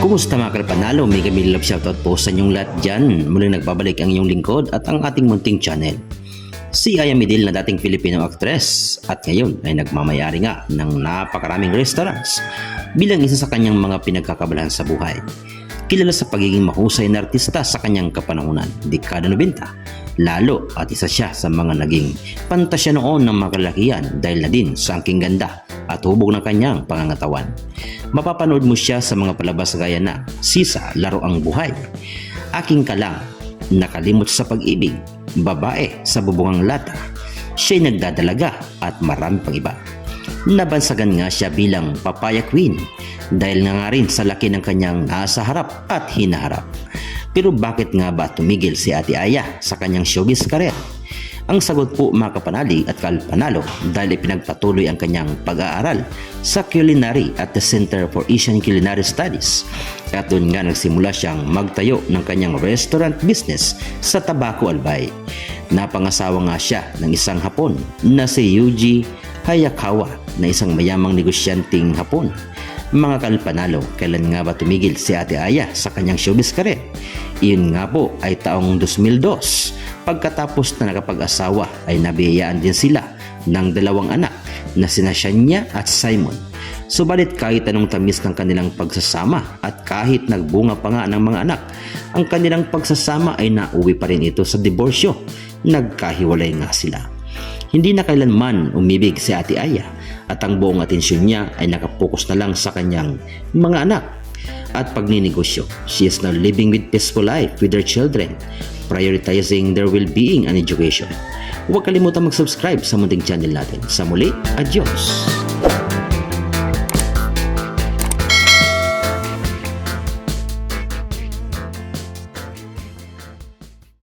Kumusta mga kalpanalo? Mega love shoutout po sa inyong lahat dyan. Muling nagbabalik ang inyong lingkod at ang ating munting channel. Si Aya Midil na dating Filipino actress at ngayon ay nagmamayari nga ng napakaraming restaurants bilang isa sa kanyang mga pinagkakabalahan sa buhay. Kilala sa pagiging mahusay na artista sa kanyang kapanahunan, dekada 90, lalo at isa siya sa mga naging pantasya noon ng mga kalakihan dahil na din sa angking ganda at hubog ng kanyang pangangatawan. Mapapanood mo siya sa mga palabas gaya na Sisa, Laro ang Buhay, Aking Kalang, Nakalimot sa Pag-ibig, Babae sa Bubungang Lata, Siya'y Nagdadalaga at marami pang iba. Nabansagan nga siya bilang Papaya Queen dahil nga rin sa laki ng kanyang nasa harap at hinaharap. Pero bakit nga ba tumigil si Ate Aya sa kanyang showbiz career? Ang sagot po mga kapanalig at kalpanalo dahil ipinagpatuloy ang kanyang pag-aaral sa culinary at the Center for Asian Culinary Studies. At doon nga nagsimula siyang magtayo ng kanyang restaurant business sa Tabaco, Albay. Napangasawa nga siya ng isang Hapon na si Yuji Hayakawa na isang mayamang negosyanteng Hapon. Mga kalpanalo, kailan nga ba tumigil si Ate Aya sa kanyang showbiz career? Iyon nga po ay taong 2002. Pagkatapos na nakapag-asawa ay nabiyayaan din sila ng dalawang anak na sina Shania at Simon. Subalit kahit anong tamis ng kanilang pagsasama at kahit nagbunga pa nga ng mga anak, ang kanilang pagsasama ay nauwi pa rin ito sa diborsyo. Nagkahiwalay nga sila. Hindi na kailanman umibig si Ate Aya at ang buong atensyon niya ay nakapokus na lang sa kanyang mga anak at pagninegosyo. She is now living with peaceful life with her children, prioritizing their well-being and education. Huwag kalimutan mag-subscribe sa munting channel natin. Sa muli, adios!